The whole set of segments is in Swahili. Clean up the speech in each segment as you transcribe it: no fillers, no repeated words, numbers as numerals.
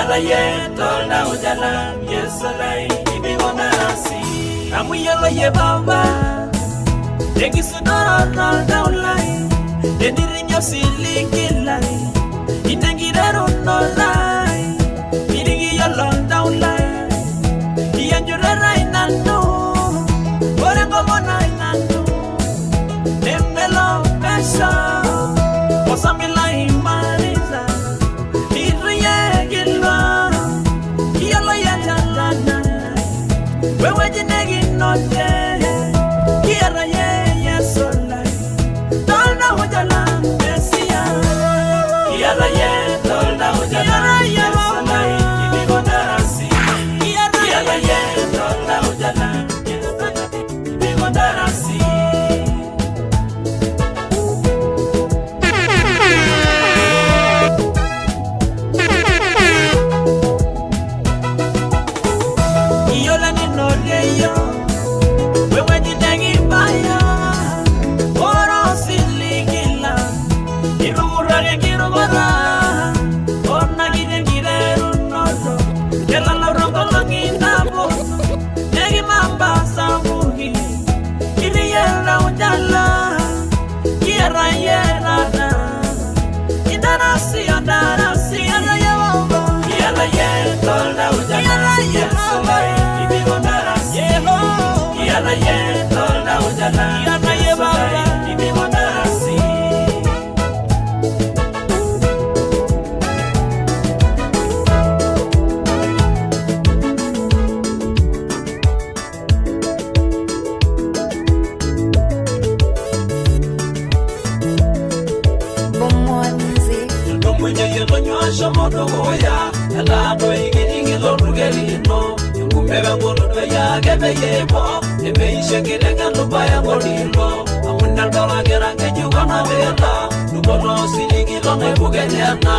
Yala ye tolda ujala yesalai ibigona rasi. Amu yala ye baba. Degisudara nalda ulai. Dendirinya silikilai. Itengirero nolai. Idigi yala nalda ulai. Iyanjurera inandu. Orengo mona inandu. Nembelo pesa. Osamila imaliza. Idriye gilwa. Yala ya jandana. Wewe jinegi note. Kiara ye yesolai. Tolda ujala mesia. Kiara ye tolda ujala yesolai. Ibigona rasi. Kiara ye tolda ujala yesolai. Ibigona rasi. Iyola ni noreyo. Wewe jitegi baya. Oro silikila. Irurage kirugora. Ona gide gireru nodo. Kela la rongo langina bo. Negi mamba samuhi. Kiriyera ujala. Kiera yera na. Indara siya yara ya wamba. Kiera ye tolda ujala. Yesolai ibigona rasi. Kiera ye tolda ujala. Yesolai ibigona rasi. Mwenye yelonyosha moto goya. Elado igiringi lorugelino. Ngumbebe ngoludo ya gebe yebo. Ebe ishe girenga lubaya ngolilo. Amuna dola gerange jugana vela. Nukono siligi lone bugenyana.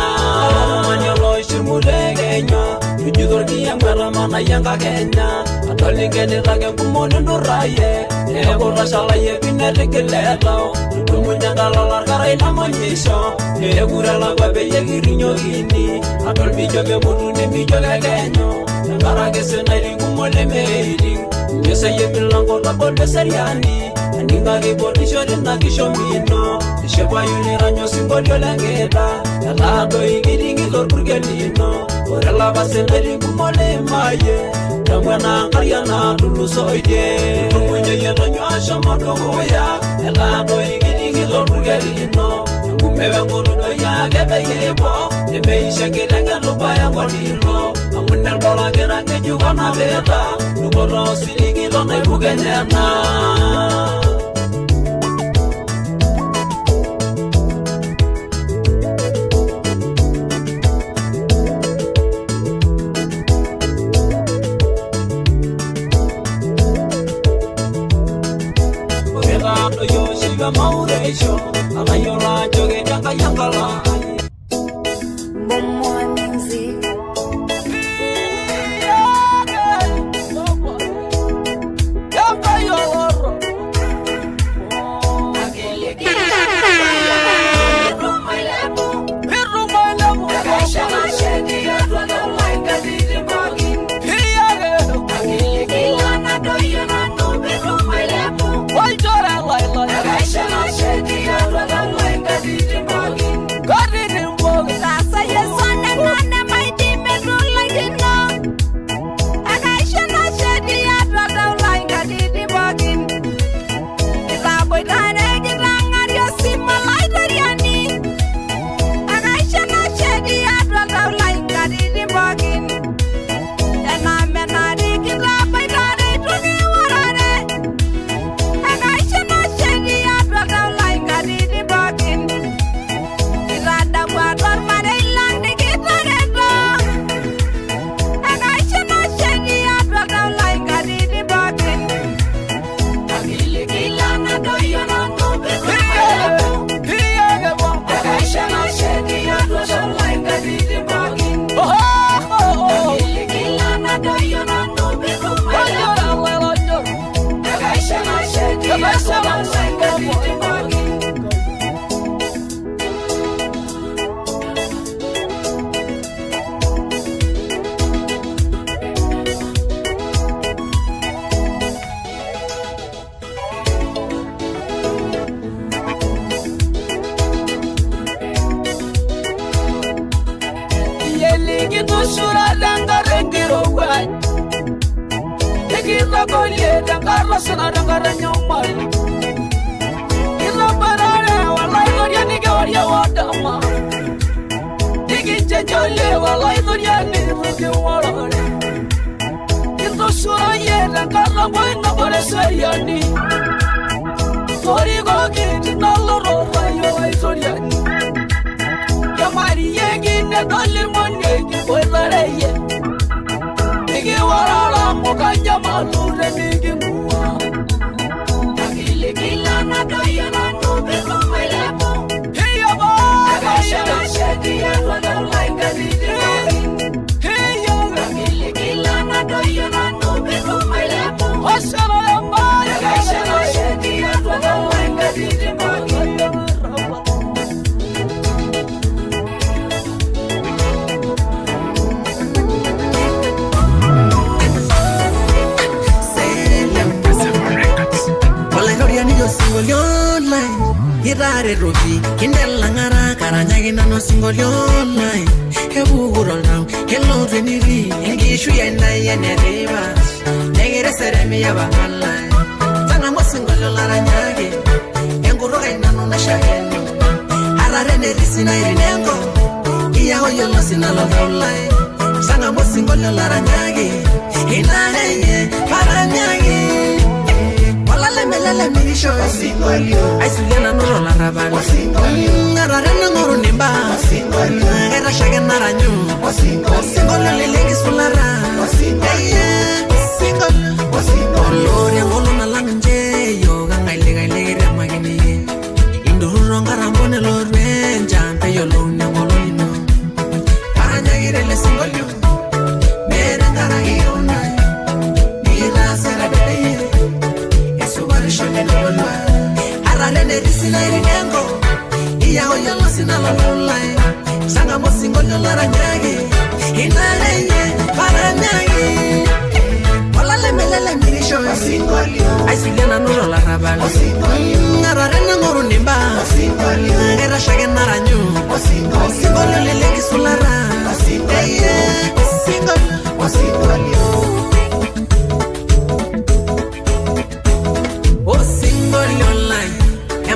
Manyolo ishimule genyo. Yujudor kiya mwera mana yanga kenya. Atoli geni lage kumoni nuraye. Ego rashala ye binelike lelo. Numunyanga lolar karay na monyisho. Egura langwa be yegirinyo gini. Atol bijoge mudune bijoge genyo. Nangara kese nairi kumole meiri. Nyesa ye milango la kole seriani. Aninga kibonisho dina kishomino. Nisheba yuni ranyo simbolyo langeda. Yalado igiringi lor burgelino. Orela base nairi kumole maye. Namwana angariana lulusoide. Numunya yeno nyasha modogoya. Yalado igiringi lor burgelino. Ngumbebe ngoludo ya gebe yebo. Ebe ishe girenga lubaya ngolilo. Amuna dola gerange jugana vela. Nukoro siligi lone bugenyana. Orelado yoshiga mauresho. Amayora joge janga yangala. Yeligi to Sura Dangarengiro White. Ila Golie, the Carlosana, the Garanyomal. Ila Parada, while I know Yanigoria Wadama. Digit Jole, while I know Yanigoria. Ila Sura, the Carla Boy, nobody say Yani. Torigo, get Naloro, I told Yani. Yamari, Yagin, the Dolly Monday, with the Nigi warala mokanya malure nigi mua. Nagili kila na doya na nube lumelemo. Hiya ba. Nagasha na shedi ya wala laika nidi mori. Hiya. Nagili kila na doya na nube lumelemo. Osara ya mbaya. Nagasha na shedi ya wala laika nidi mori. Hirare robi, kindela ngara karanyagina no single online. Hebuguro now, hello veniri, engishu yenda yene rivers. Negere seremi yaba online. Tana mo single laranyage, enguro gaina no na shaheni. Harare ne risina irinengo, iya hoyo no sinalo online. Tana mo single laranyage, inane paranyage. Melele mirisho I suliana noro la rabana Nararena ngoro nimba Era shage naranyu Singolo lelegi sulara Single Lori angolo na langanje Yoga ngaile remagini Induru ngarambone lorwe Njampe yolo ngolo ino Paranyagire le single Mere ngaragi yona Nira sera bebe Ararene risina irinengo Iya hoyo no sinalo online Sanga mo singolyo laranyage Inareye paranyage Walale melele mirisho Aisuliana nuro la rabala Ararene ngoro nimba Era shage naranyu Singolyo lelegi sulara Singolyo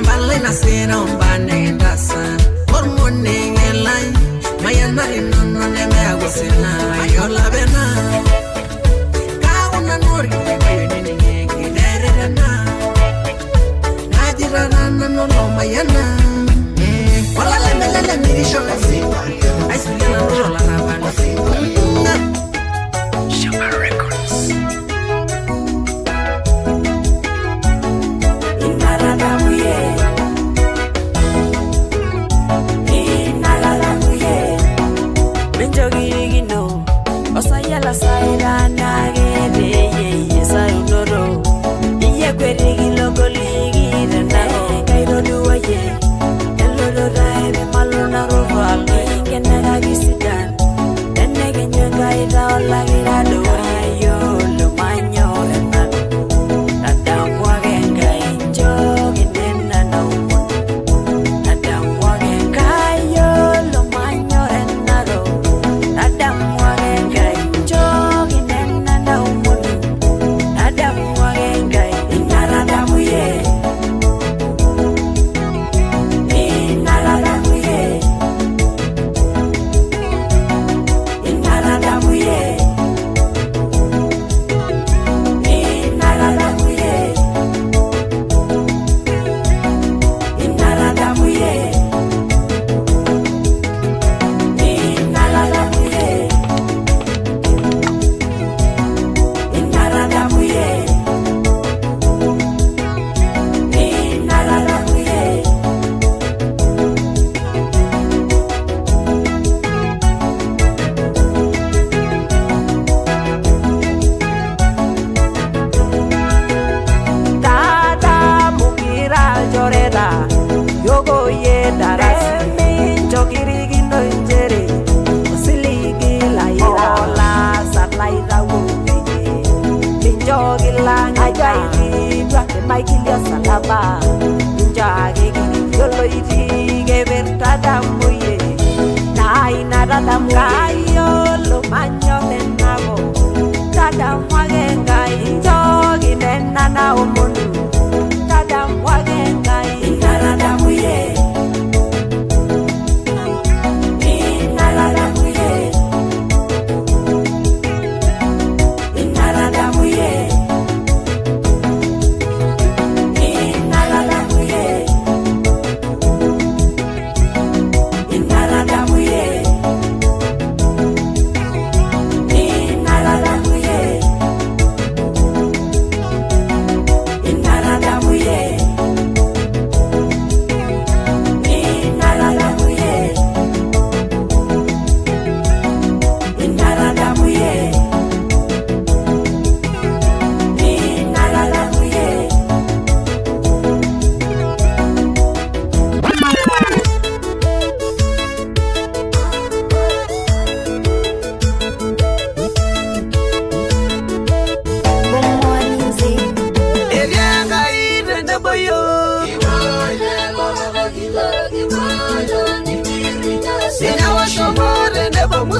Balena sera umbane ndasa hormone ngelai mayana inono neme agosena ayola bena kauna nori bayo nini ngeki derena najira nana no mayana wala lemelele mirisho aisuliana nuro la rabana Shama Records Osayala saira nagere ye sayunoro iye kwerigi logoligi rena kairo duwaye eloro rae malona roval ingena gisidan enege nyanga ida olagira doyo lo manyo rena nadamwa genga injo ginena na umo nadamwa genga yo lo manyo rena ro nadamwa Maikilia salama njage yolo iti geberta damuye na ina damu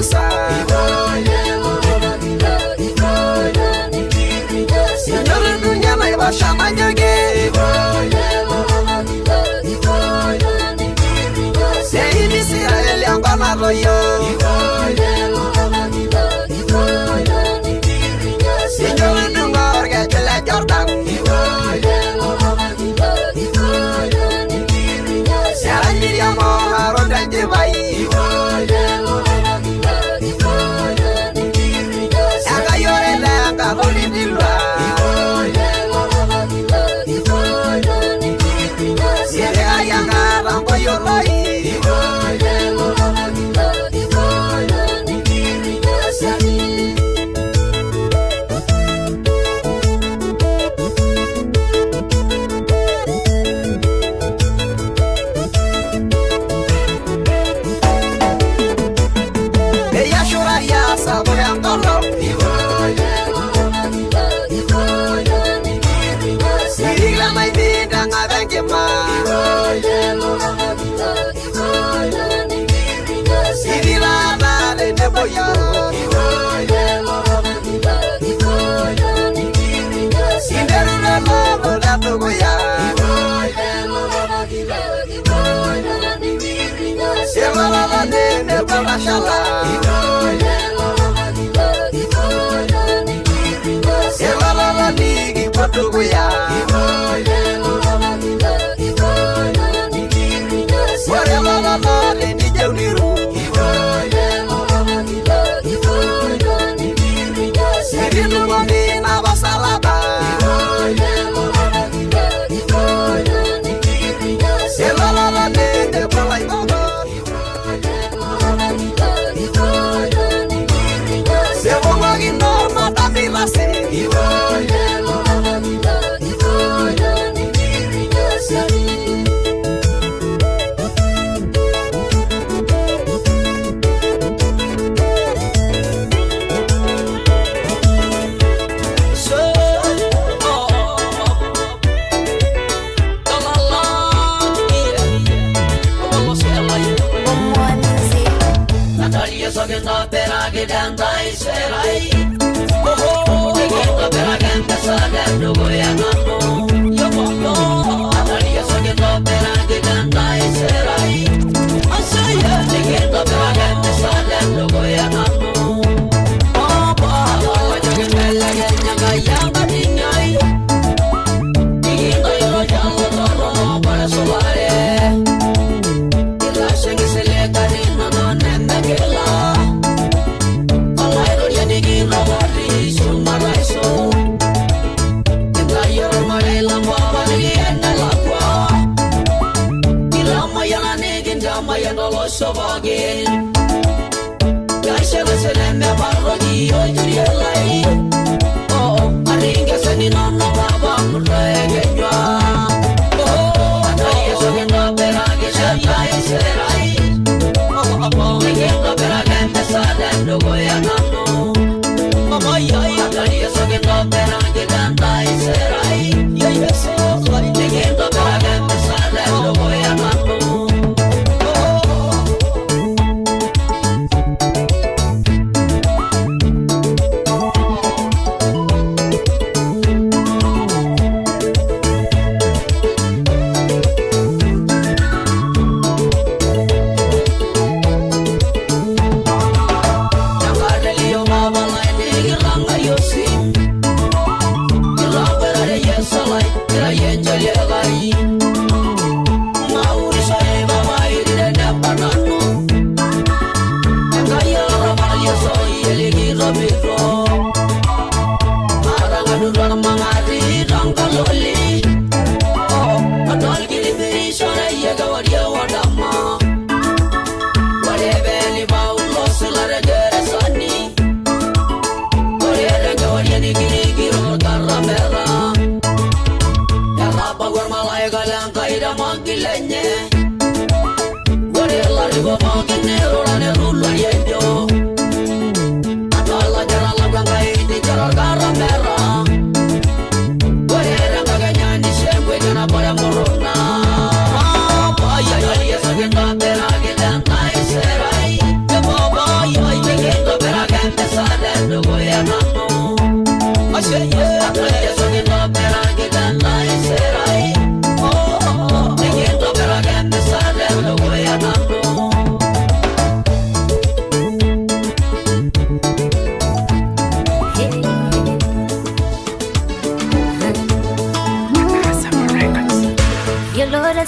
Musa Nyoro dunya na ibasha manyoge Seini Israeli angana royo Nyoro dunga orga jela Jordan Sera Miriam Harun dan Jibai Aka yorele aka holi dilwa Sere ayanga rambo yolai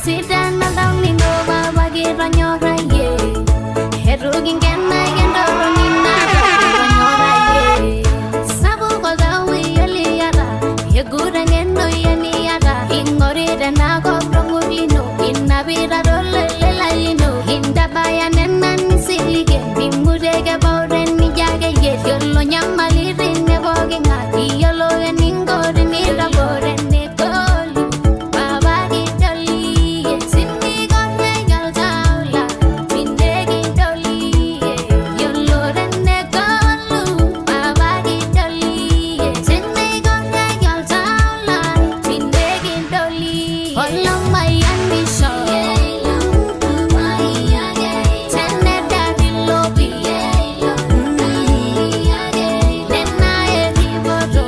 Sidan along ni no baba gira nyora ye. Herugin kena gendoro ni na nyora ye. Sabu koda wi yali yara. Yegura ngeno yani yara. Ingori dana ko promulino. Inabira dole lela yino. Hinda baya nena ni silige. Bimurege bauren ni jage ye. Yolo nyamali rinne boge ngati. Yolo eningori ni raboren ni kolu. Baba gidoli. Sindi gorne gal jaula. Sindegi doli. Yolo renne kolu. Baba gidoli. Sindi gorne gal jaula. Sindegi doli. Follow my ambition. Tenne daddy lobby. Nena eri bodo.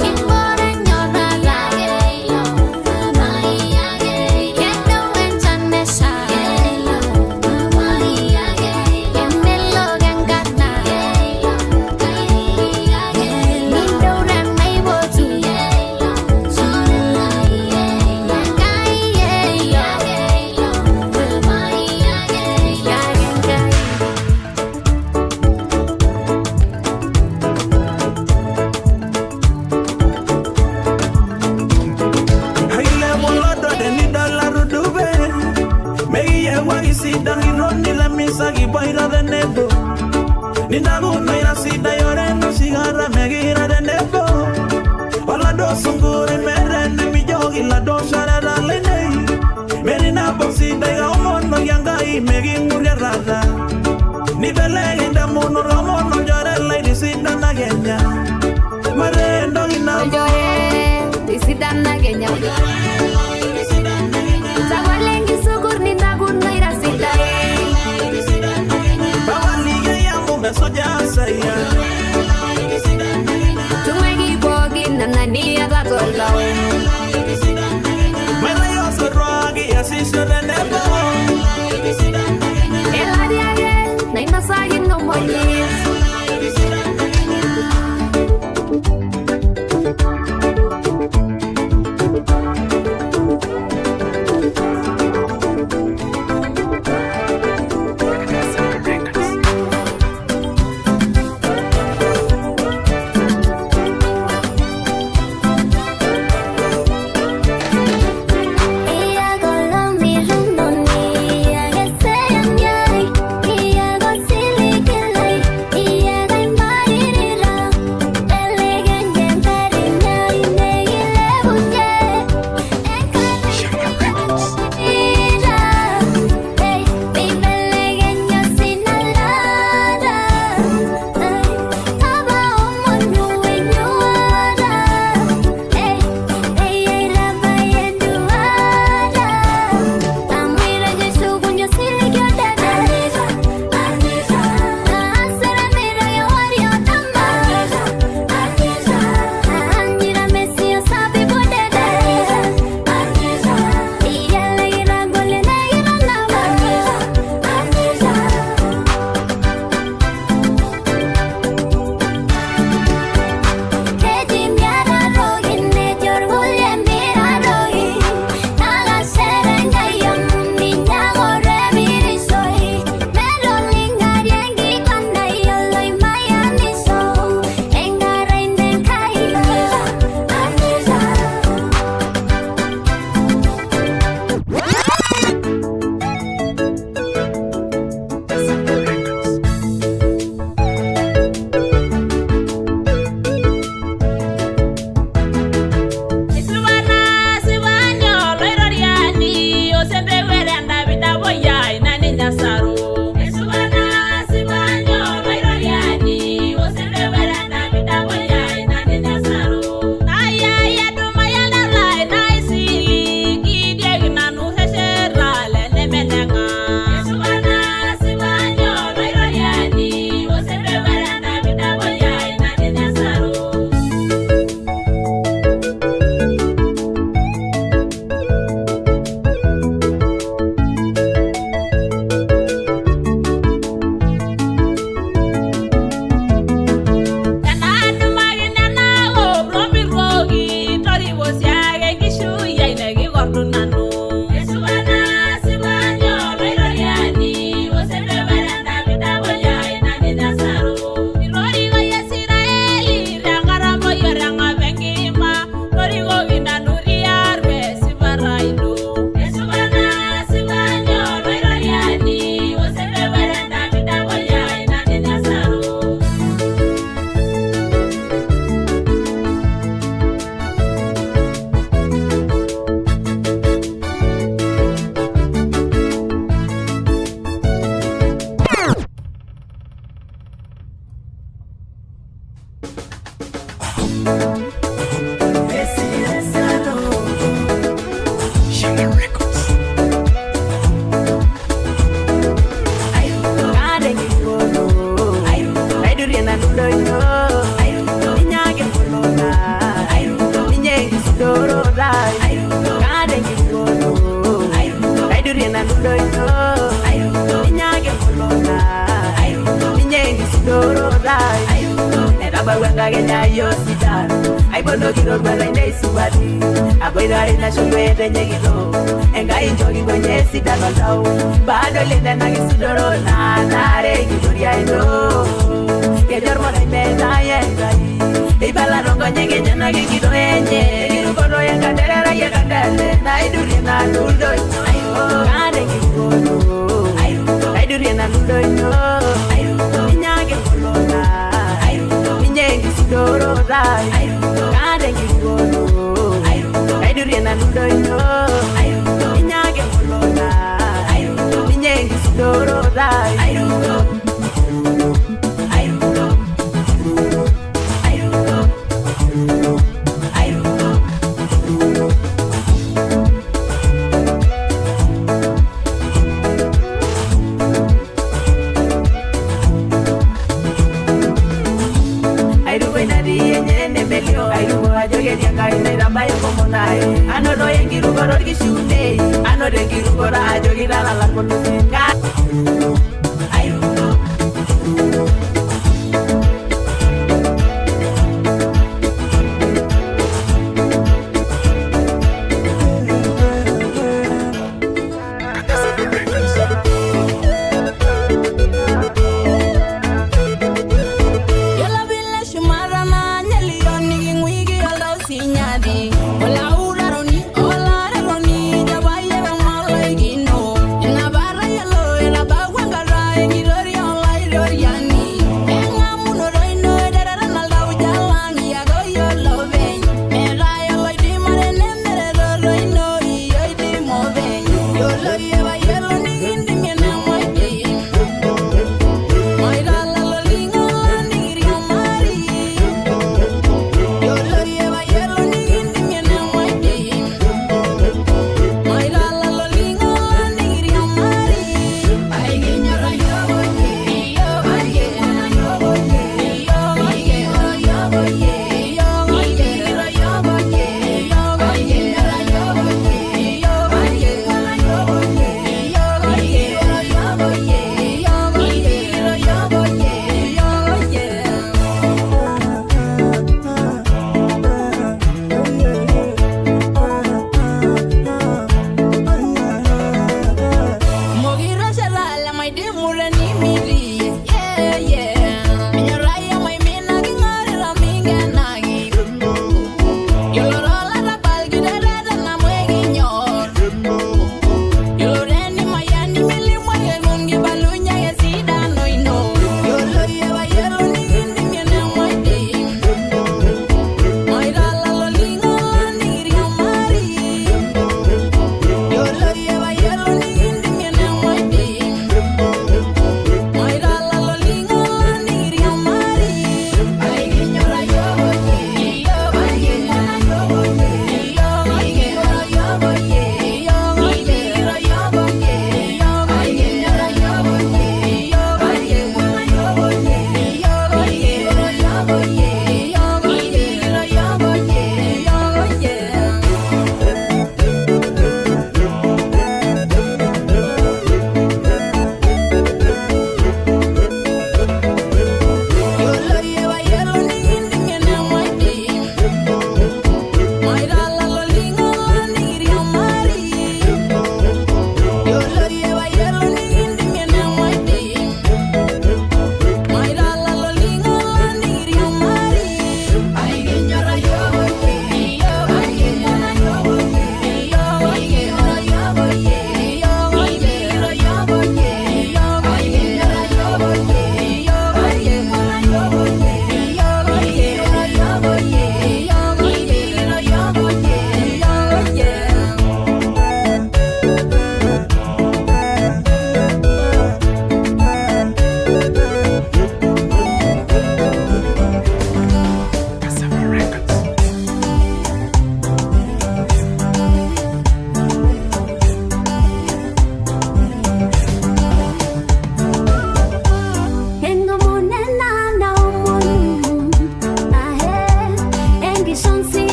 Kimbore nyorara. Kendo enchanesha. Kemelo gangana. Nindore mai bodu. Haile wolodo de ni dolaru dube. Meiye wagi sida hironi la misa gibaira de nebo. Ni nagu meira sida yore no sigara megira de nebo. Ola do sungure mere ne mi jogi la do shara la lene. Meri na boxida ga omono yanga i megi muria rada. Ni bele inda mono ramono jore la di sida na genya. Mare ndo ina Sidan na genya. Zawalengi sugur ni nagun naira sidai. Bawalige yangu mesoja saya. Tumegi bogi nanani agatola. Mela yo so rogi asisho de nebo. Ela diage na inasagi no wenga kenya yo sidan ai bono kiro bala nei subati agoira ina shwede nyegito enga injogi kwenye sidan ondao bado lenda na kisudoro na nare kitoria ndo ke jormo na meta yengai ei bala rongo nyege nyana kito enye kirukono yenga derera yenga dele na iduri na ludo ayo kare kikono ayo iduri na ludo yo ayo nyage kolona Doro dai kade ngikono aiduri na ndoyo inyage molona inyengi doro dai Ano do yengiru goror gishune ano de giru gora jogira la konusinga ayuno Hola,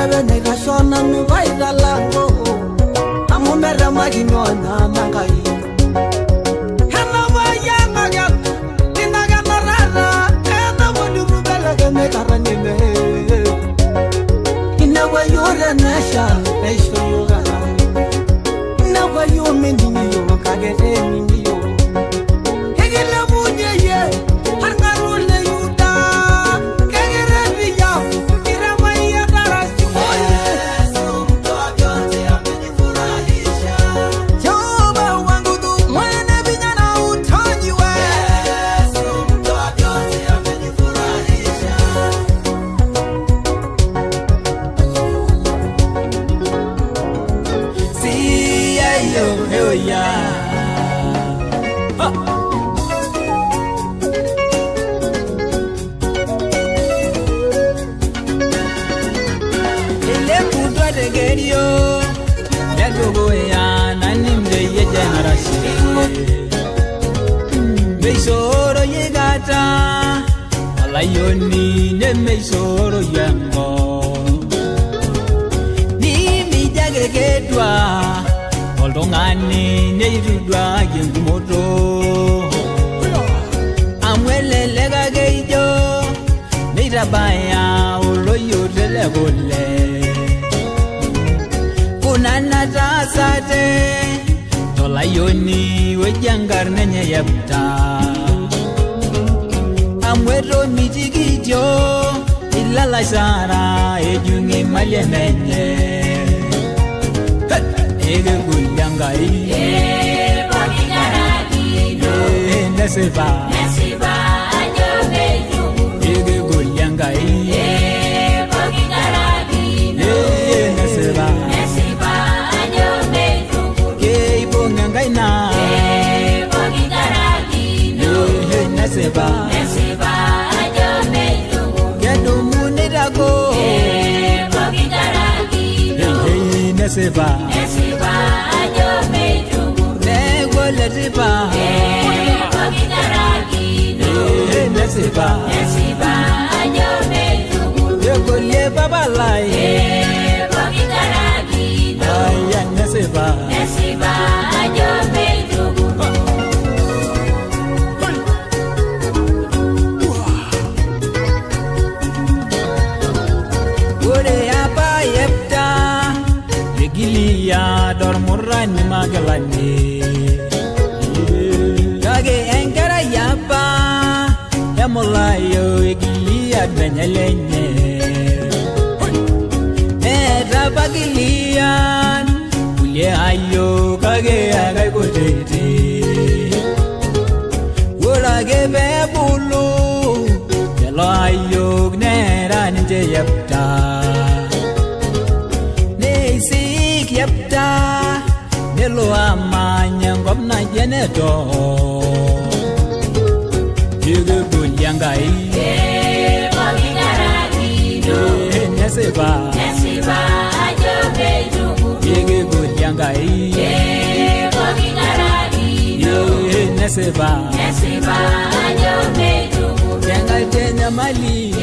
bene kashona nubaida lango amumera maginona nangai hana wayanga gal ninaga narara ena wonu rubela gane karane me ina wayura nasha esho yoga ina wayu mendingi yo kagere mingi yo hegela munye ye harngarule yuda kagere biya kiramaya darasi Jehova wangu du mwene vijana utonyiwe Siya yo heoya Ile kudwa degerio Yagogo ya nanimde ye generasi Meisoro yegata Alayoni ne meisoro yango Ni mijage gedwa Oldongani ne yudwa yengumoto Amwele lega geijo Neitabaya oloyo telegole Kunanata sate Tolayoni wejangar nenye yapta Amweto mitigityo Ilala sara ejungi maliamenye Ege gulyangai Nesiba Ege gulyangai Nesiba Keibo ngangai na Nesiba Kedumu nidako Nesiba Negole tiba Nesiba Yegole babalai Aya Nesiba Ore apa yepta Legilia dormurani magalani Kage engara yapa Yamulayo egilia benyelenye Eta bagilian Ule ayo kage agai kotete Urage bebulu Yalo ayo gnera ninje yapta Neisik yapta Nelo amanya ngomna jeneto Yege bulyangai Nesiba Yege bulyangai Nesiba Yangai tenya mali